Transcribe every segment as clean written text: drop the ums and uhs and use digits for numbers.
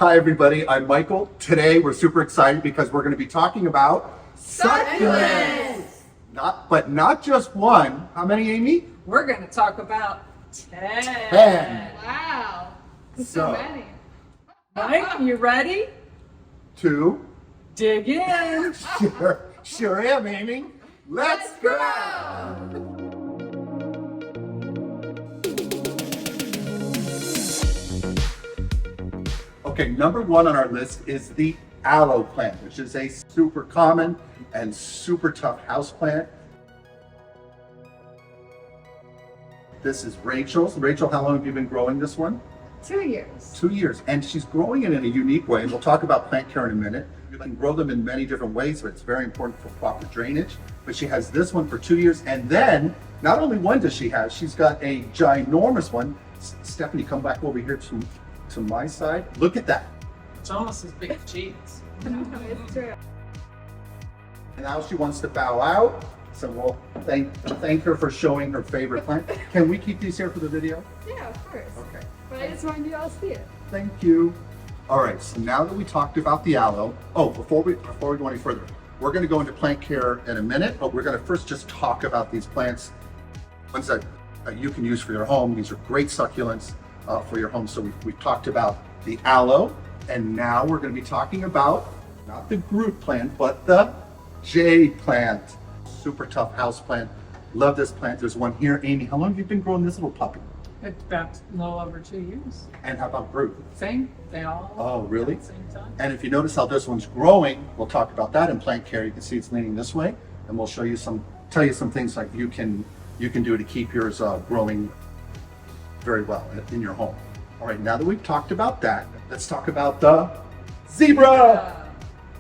Hi everybody, I'm Michael. Today we're super excited because we're going to be talking about succulents. Not just one. How many, Amy? We're going to talk about 10. 10. Wow, So many. Mike, you ready? 2. Dig in. Sure am, Amy. Let's go. Okay, number 1 on our list is the aloe plant, which is a super common and super tough house plant. This is Rachel's. Rachel, how long have you been growing this one? 2 years. 2 years, and she's growing it in a unique way. And we'll talk about plant care in a minute. You can grow them in many different ways, but it's very important for proper drainage. But she has this one for 2 years, and then not only one does she have, she's got a ginormous one. Stephanie, come back over here to my side. Look at that. It's almost as big as cheese. It's true. And now she wants to bow out. So we'll thank her for showing her favorite plant. Can we keep these here for the video? Yeah, of course. Okay. But I just wanted you all to see it. Thank you. All right, so now that we talked about the aloe, before we go any further, we're going to go into plant care in a minute, but we're going to first just talk about these plants, ones that you can use for your home. These are great succulents for your home. So we've talked about the aloe, and now we're going to be talking about not the Groot plant, but the jade plant. Super tough house plant. Love this plant. There's one here. Amy, how long have you been growing this little puppy? It's about a little over 2 years. And how about Groot? Same. They all. Oh, really? At the same time. And if you notice how this one's growing, we'll talk about that in plant care. You can see it's leaning this way, and we'll show you tell you some things like you can do to keep yours growing very well in your home. All right, now that we've talked about that, let's talk about the zebra.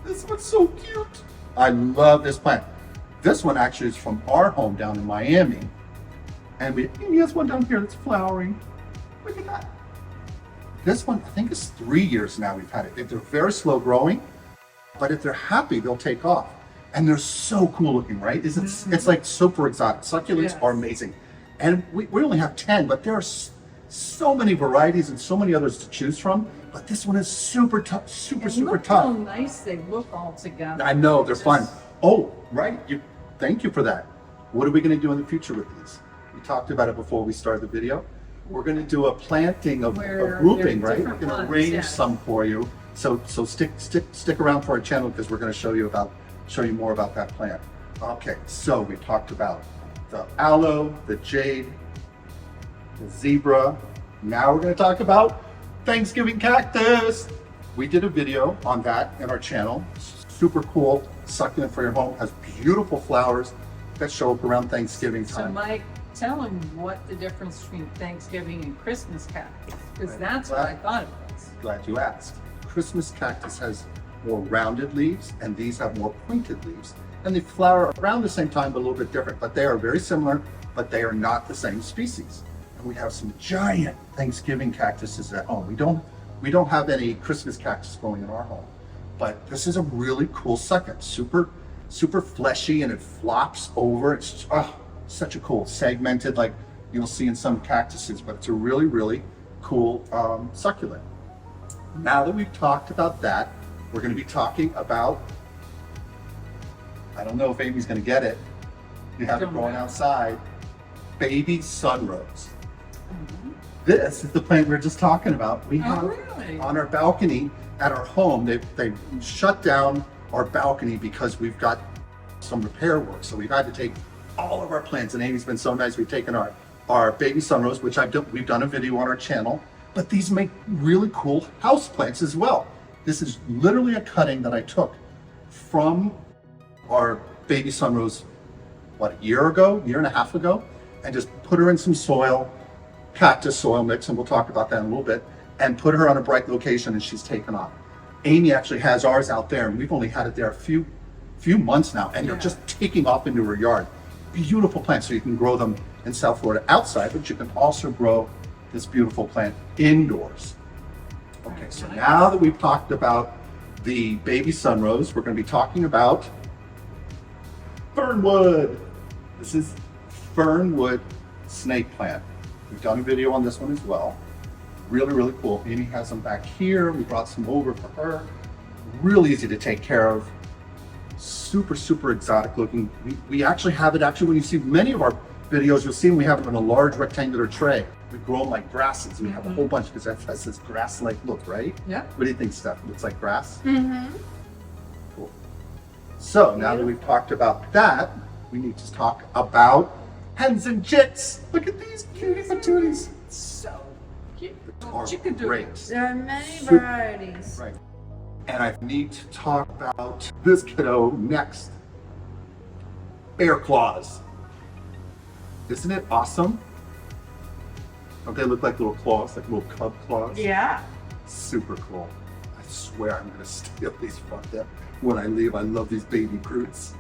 This one's so cute. I love this plant. This one actually is from our home down in Miami, and we has one down here that's flowering. Look at that. This one, I think, is 3 years now we've had it. They're very slow growing, but if they're happy, they'll take off. And they're so cool looking, right? It's like super exotic. Succulents are amazing. And we only have 10, but there are so many varieties and so many others to choose from. But this one is super tough, super Look tough. how nice they look all together. I know, they're fun. Oh, right. Thank you for that. What are we going to do in the future with these? We talked about it before we started the video. We're going to do a planting of a grouping, right? We're going to arrange some for you. So stick around for our channel because we're going to show you more about that plant. Okay, so we talked about the aloe, the jade, the zebra. Now we're going to talk about Thanksgiving cactus. We did a video on that in our channel. Super cool succulent for your home. Has beautiful flowers that show up around Thanksgiving So time. Mike, tell him what the difference between Thanksgiving and Christmas cactus, because that's what I thought it was. Glad you asked. Christmas cactus has more rounded leaves, and these have more pointed leaves. And they flower around the same time, but a little bit different. But they are very similar, but they are not the same species. And we have some giant Thanksgiving cactuses at home. We don't have any Christmas cactus growing in our home. But this is a really cool succulent, super fleshy, and it flops over. It's such a cool segmented, like you'll see in some cactuses, but it's a really cool succulent. Now that we've talked about that, we're going to be talking about, I don't know if Amy's going to get it. You have it growing outside. Baby sunrose. This is the plant we were just talking about. We have on our balcony at our home. They shut down our balcony because we've got some repair work. So we've had to take all of our plants, and Amy's been so nice. We've taken our baby sunrose, which we've done a video on our channel, but these make really cool house plants as well. This is literally a cutting that I took from our baby sunrose, a year and a half ago, and just put her in some soil, cactus soil mix, and we'll talk about that in a little bit, and put her on a bright location, and she's taken off. Amy actually has ours out there, and we've only had it there a few months now, and they're just taking off into her yard. Beautiful plants, so you can grow them in South Florida outside, but you can also grow this beautiful plant indoors. Okay, so now that we've talked about the baby sunrose, we're going to be talking about fernwood. This is fernwood snake plant. We've done a video on this one as well. Really, really cool. Amy has them back here. We brought some over for her. Really easy to take care of. Super, super exotic looking. We actually have it, when you see many of our videos, you'll see we have them in a large rectangular tray. We grow them like grasses. We have a whole bunch because that has this grass-like look, right? Yeah. What do you think, Steph? It looks like grass? Mm-hmm. Cool. So now that we've talked about that, we need to talk about hens and chicks. Look at these cutie patooties. So cute. Are Chickadoodles. great. There are many Super- varieties. Right. And I need to talk about this kiddo next. Bear claws. Isn't it awesome? Don't they look like little claws, like little cub claws? Yeah. Super cool. I swear I'm gonna steal these from them when I leave. I love these baby brutes.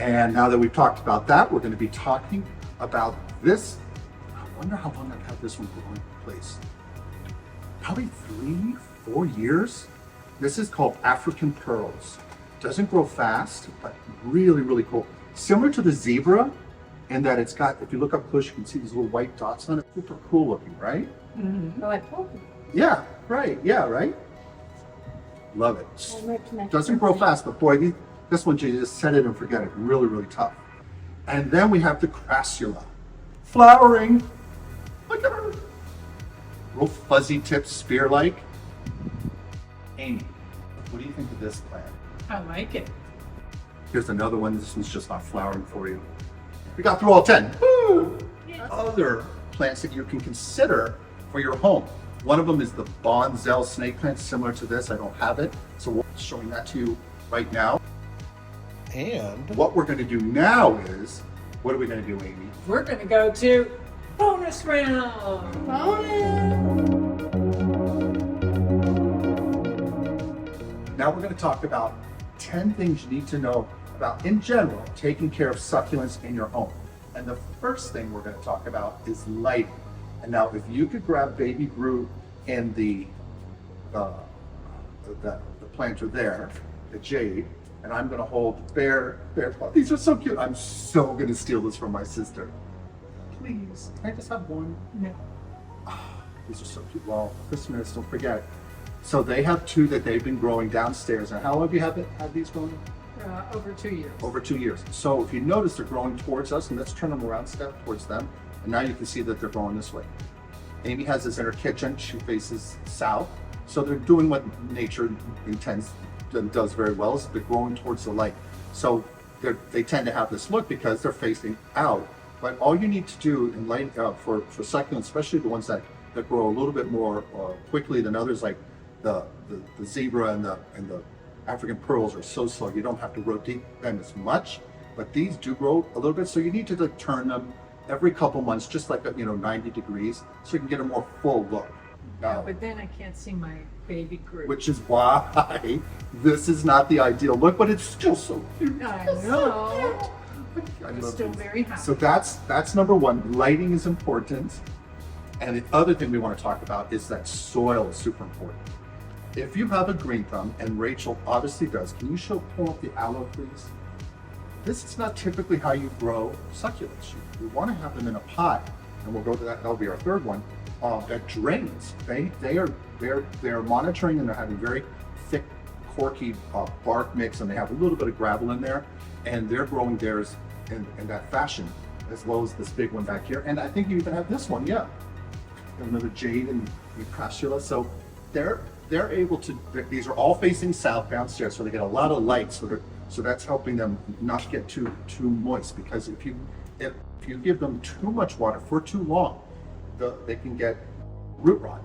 And now that we've talked about that, we're gonna be talking about this. I wonder how long I've had this one growing in place. Probably 3-4 years. This is called African Pearls. Doesn't grow fast, but really, really cool. Similar to the zebra in that it's got, if you look up close, you can see these little white dots on it. Super cool looking, right? Mm-hmm. I like poking. Yeah, right. Yeah, right? Love it. We'll make connections. Doesn't grow fast, but boy, this one, you just set it and forget it. Really, really tough. And then we have the crassula. Flowering. Look at her. Real fuzzy tips, spear-like. Amy, what do you think of this plant? I like it. Here's another one. This one's just not flowering for you. We got through all 10. Woo! Other plants that you can consider for your home. One of them is the Bonzel snake plant, similar to this. I don't have it, so we're showing that to you right now. And what we're going to do now is, what are we going to do, Amy? We're going to go to bonus round. Now we're going to talk about 10 things you need to know about, in general, taking care of succulents in your home. And the first thing we're going to talk about is lighting. And now, if you could grab Baby Groot and the planter there, the jade, and I'm going to hold bear. These are so cute. I'm so going to steal this from my sister. Please, can I just have one? No. These are so cute. Well, Christmas, don't forget. So they have 2 that they've been growing downstairs. And how long have you had these growing? Over 2 years. Over 2 years. So if you notice, they're growing towards us, and let's turn them around, step towards them. And now you can see that they're growing this way. Amy has this in her kitchen. She faces south. So they're doing what nature intends and does very well, is they're growing towards the light. So they tend to have this look because they're facing out. But all you need to do in light for succulents, especially the ones that grow a little bit more quickly than others, like the zebra and the African pearls, are so slow. You don't have to rotate them as much, but these do grow a little bit. So you need to turn them every couple months, just like 90 degrees, so you can get a more full look. Yeah, but then I can't see my baby Groot. Which is why this is not the ideal look, but it's still so cute. I know. I I'm love still these. very happy. So that's number one. Lighting is important. And the other thing we want to talk about is that soil is super important. If you have a green thumb, and Rachel obviously does, can you pull up the aloe, please? This is not typically how you grow succulents. You want to have them in a pot, and we'll go to that. That'll be our third one. That drains. They're monitoring, and they're having very thick, corky bark mix, and they have a little bit of gravel in there, and they're growing theirs in that fashion, as well as this big one back here. And I think you even have this one, yeah. Another jade and crassula. So they're able to. These are all facing south downstairs, so they get a lot of light. So that's helping them not get too moist. Because if you give them too much water for too long, they can get root rot,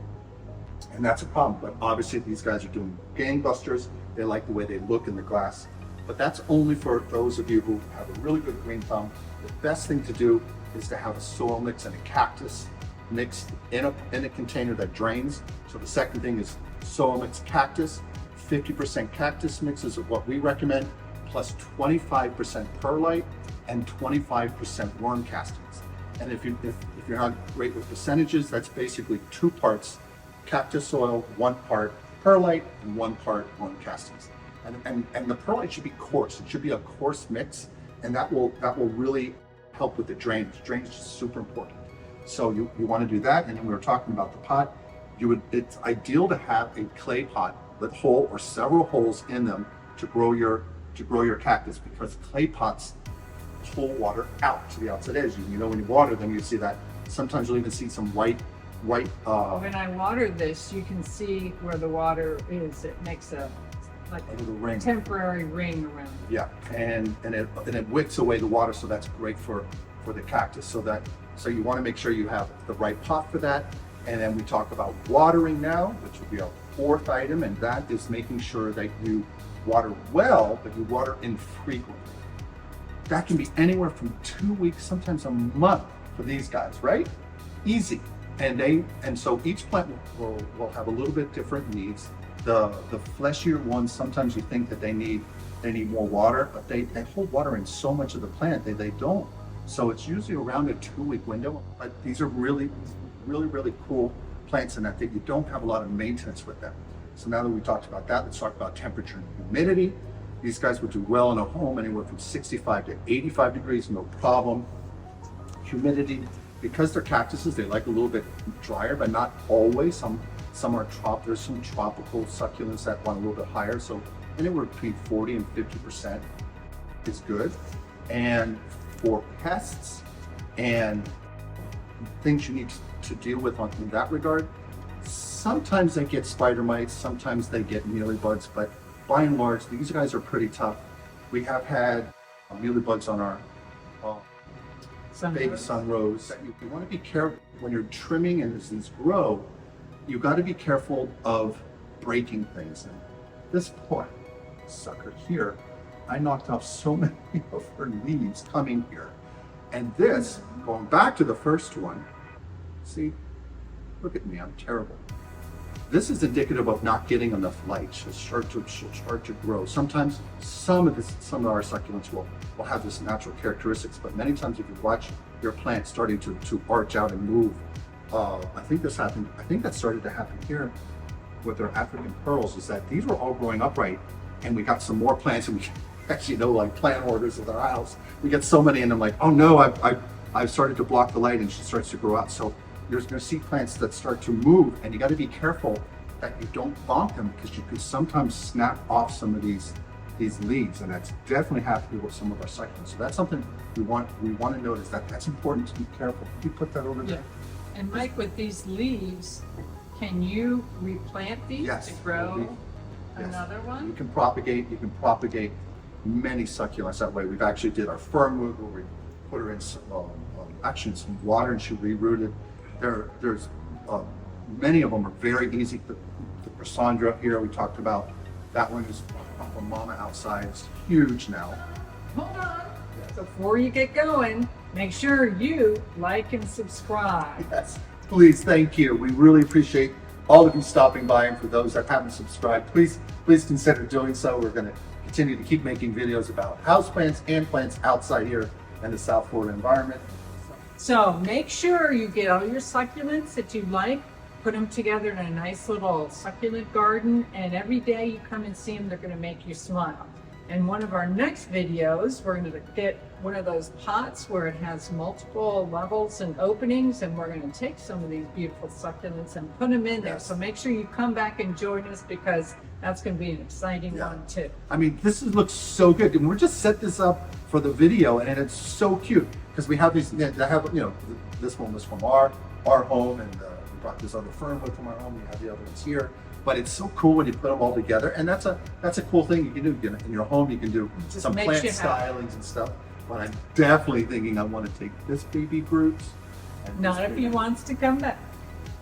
and that's a problem. But obviously, these guys are doing gangbusters. They like the way they look in the glass. But that's only for those of you who have a really good green thumb. The best thing to do is to have a soil mix and a cactus mixed in a container that drains. So the second thing is soil mix cactus. 50% cactus mix is what we recommend, plus 25% perlite and 25% worm castings. And if you're not great with percentages, that's basically 2 parts cactus soil, 1 part perlite, and 1 part worm castings. And the perlite should be coarse. It should be a coarse mix, and that will really help with the drainage. Drainage is super important. So you want to do that. And then we were talking about the pot. It's ideal to have a clay pot with hole or several holes in them to grow your cactus, because clay pots pull water out to the outside edge. You know, when you water them, you see that. Sometimes you'll even see some white. When I water this, you can see where the water is. It makes a little ring. Temporary ring around it. Yeah, and it wicks away the water, so that's great for the cactus. So you want to make sure you have the right pot for that. And then we talk about watering now, which will be our fourth item, and that is making sure that you water well, but you water infrequently. That can be anywhere from 2 weeks, sometimes a month for these guys, right? Easy. And so each plant will have a little bit different needs. The fleshier ones, sometimes you think that they need more water, but they hold water in so much of the plant they don't. So it's usually around a 2-week window. But these are really cool plants in that you don't have a lot of maintenance with them. So now that we talked about that, let's talk about temperature and humidity. These guys would do well in a home anywhere from 65 to 85 degrees, no problem. Humidity, because they're cactuses, they like a little bit drier, but not always. Some are there's some tropical succulents that want a little bit higher. So anywhere between 40 and 50% is good. And for pests and things you need to deal with in that regard, sometimes they get spider mites, sometimes they get mealybugs, but by and large, these guys are pretty tough. We have had mealybugs on our baby sunrose. You want to be careful when you're trimming and as these grow. You got to be careful of breaking things. And this poor sucker here, I knocked off so many of her leaves coming here. And this, going back to the first one, see, look at me, I'm terrible. This is indicative of not getting enough light. She'll start to grow. Sometimes some of our succulents will have this natural characteristics, but many times if you watch your plant starting to arch out and move, I think that started to happen here with our African pearls, is that these were all growing upright, and we got some more plants, and we actually know, like plant hoarders with our house, we get so many, and I'm like, oh no, I've started to block the light, and she starts to grow out. So you're going to see plants that start to move, and you got to be careful that you don't bonk them, because you could sometimes snap off some of these leaves, and that's definitely happening with some of our succulents. So that's something we want to notice, that's important to be careful. Can you put that over there? Yeah. And Mike, with these leaves, can you replant these to grow another one? You can propagate many succulents that way. We've actually did our fernwood where we put her in some water, and she rerooted. There's many of them are very easy. The Cassandra here we talked about, that one is from Mama outside. It's huge now. Hold on. Yes. Before you get going, make sure you like and subscribe. Yes, please, thank you. We really appreciate all of you stopping by, and for those that haven't subscribed, please consider doing so. We're going to continue to keep making videos about houseplants and plants outside here in the South Florida environment. So make sure you get all your succulents that you like, put them together in a nice little succulent garden, and every day you come and see them, they're going to make you smile. In one of our next videos, we're going to get one of those pots where it has multiple levels and openings, and we're going to take some of these beautiful succulents and put them in there. So make sure you come back and join us, because that's going to be an exciting one too. I mean, looks so good, and we're just set this up for the video, and it's so cute because we have these. This one was from our home, and we brought this other fernwood from our home. We have the other ones here. But it's so cool when you put them all together, and that's a cool thing you can do in your home. You can do some plant stylings and stuff. But I'm definitely thinking I want to take this baby group. Not if he wants to come back.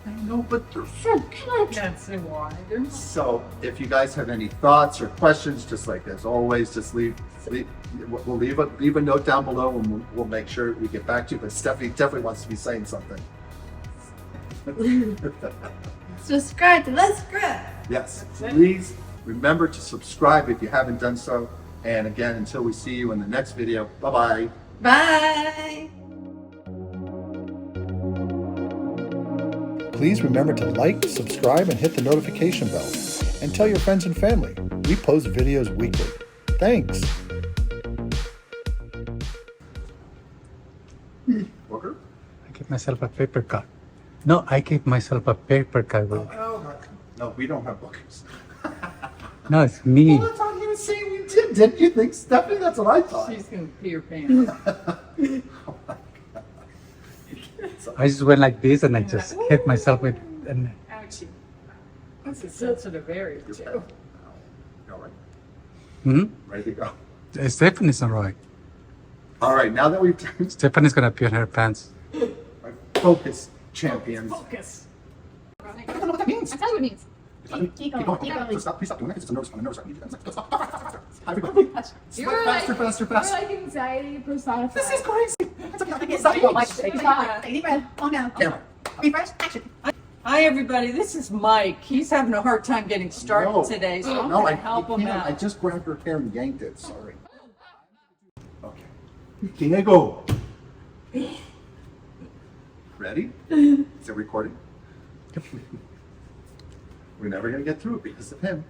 I know, but they're so cute. That's why they're. So if you guys have any thoughts or questions, just like as always, just leave a note down below, and we'll make sure we get back to you. But Stephanie definitely wants to be saying something. Subscribe to Let's Grow. Yes, please remember to subscribe if you haven't done so. And again, until we see you in the next video, bye-bye. Bye. Please remember to like, subscribe, and hit the notification bell. And tell your friends and family. We post videos weekly. Thanks. Booker? I can gave myself a paper cut. No, I gave myself a paper cut. No, we don't have bookings. No, it's me. Well, that's all you were saying we did, didn't you think, Stephanie? That's what I thought. She's gonna pee your pants. I just went like this and I just hit myself with. And, Ouchie. That's a sensitive area too. You all right? hmm? Ready to go. Stephanie's not right. All right, now that we've done Stephanie's gonna pee on her pants. our focus champions. Focus. I don't know what that means. That's what it means. Keep going. So stop, please stop doing that. It's just a nervous one. I'm nervous. I need to do that. Stop. Everybody. You're Faster, like, faster, faster. You're like anxiety personified. This is crazy. It's okay. Okay, Stop. so you like take a shot. Take a deep breath. Calm down. Camera. Refresh. Action. Hi everybody, this is Mike. He's having a hard time getting started No. today, so I'm No, gonna help him I out. just grabbed her hair and yanked it. Sorry. Okay. Diego. Ready? Is it recording? We're never going to get through it because of him.